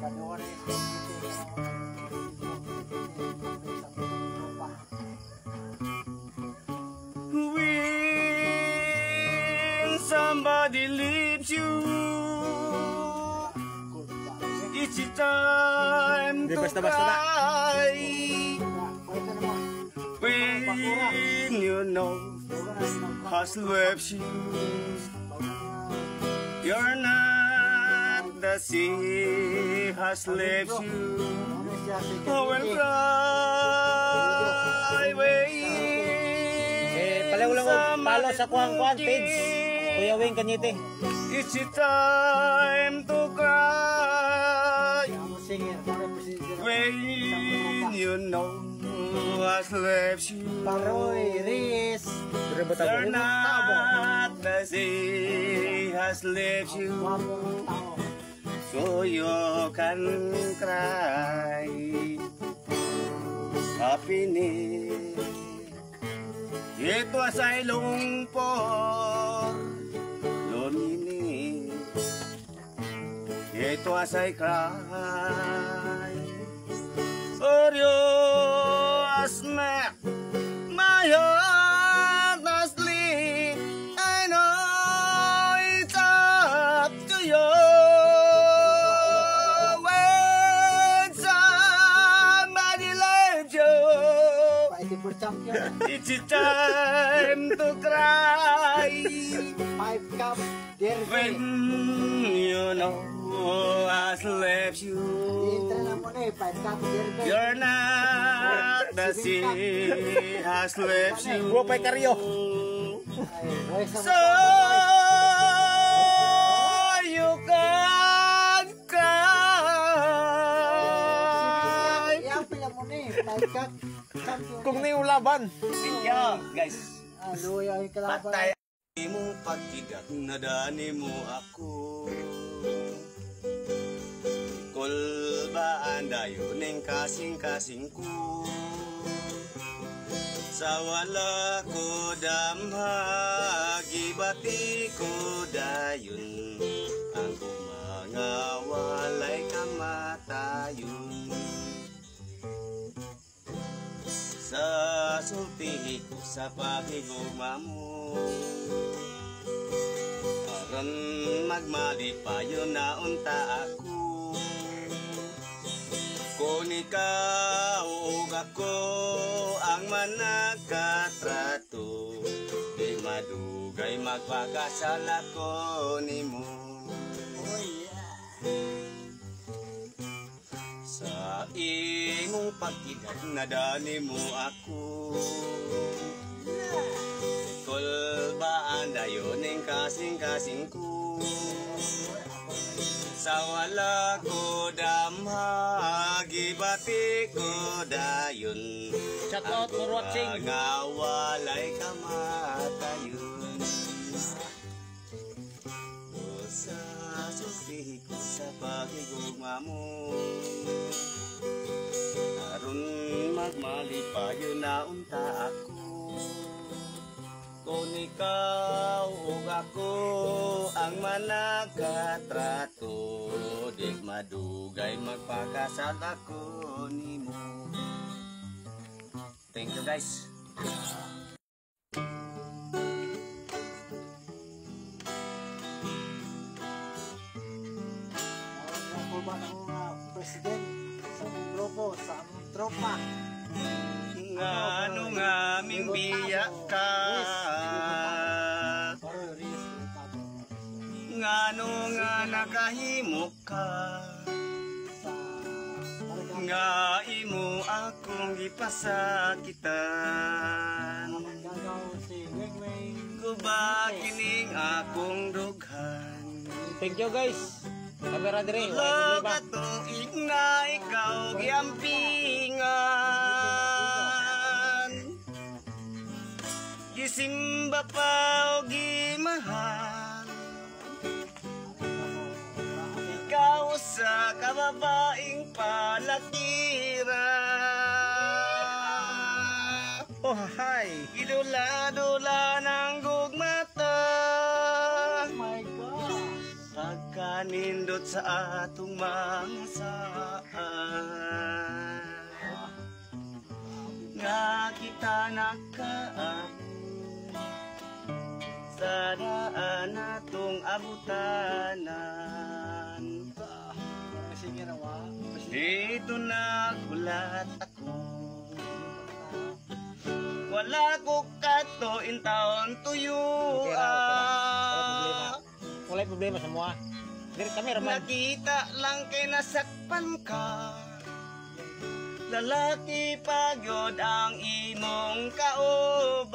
When somebody leaves you, it's time to cry. When you know has left you, you're not the sea has left you. Oh, and cry away. Palaw lang palo sa kuang page. Kuya Wing Kanyete. It's time to cry. When you know has left you. Paroy, Riz. You're not the sea has left you. So you can cry. Happiness. Ito ay lungpor. Loneliness. Ito ay cry. For you has met my heart asleep. I know it's up to you. When somebody left you, it's time to cry. When you know has left you, you're not the sea has left you. So you can cry. Kung na yung laban. Guys. Patay mo pagkidak na dani mo ako. Kol ba andayo ning kasing-kasing ko. Sa wala ko damhagi bati ko dayon. Ang mga walay kamatayon. Sa sulti ko sa pagiguma mo. Aron magmalipayo na unta ako. Kung ikaw ug ako ang manakatrato, di madugay magpakasala ko nimo. Sa imong pagkidag na dani mo ako. Kol ba andayon ning kasing-kasing ko. Sa wala ko damhagi bati ko dayon. Shout out for watching. Ang walay kamatayon. Sa susi ko sa pagigugma mo. Aron magmalipayo na unta ako. Kung ikaw ug ako ang manakatrato, di madugay magpakasala ko nimo. Thank you guys. President sa among grupo, sa among tropa. Ngano nga aming biyak ka. Ngano nga nakahimok ka. Nga imo akong gipasakitan. Guba kining akong dughan. Thank you guys. Kamera dire. Lo katuig nga ikaw giampingan. Gisimba pa o gimahal. Ikaw sa kababaing palakira. Oh hi. Idula-dula ng gugmata. Oh my God. Pagkanindo Gayot sa atong mga saan nga kita nakaabot sa daan natong abutanan. Sige na wa. Dito nagulat ako, wala ko kato in taon tuyo. Wala problema sa mua. Diri kami raman. Nakita lang kay nasakpan ka, lalaki pagyod ang imong kauban.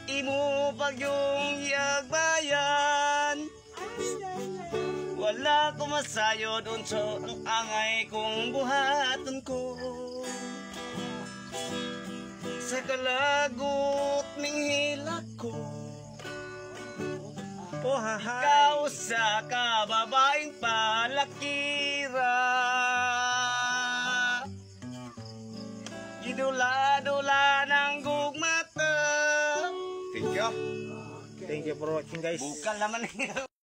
Imo pagyong hiyagbayan, wala ko masayod unso ang angay kong buhaton ko. Sa kalagot minghilak ko, Oh hahay. ikaw sa kababaeng palakira. Gidula-dula ng gugmata. Thank you. Thank you for watching guys. Bukal naman.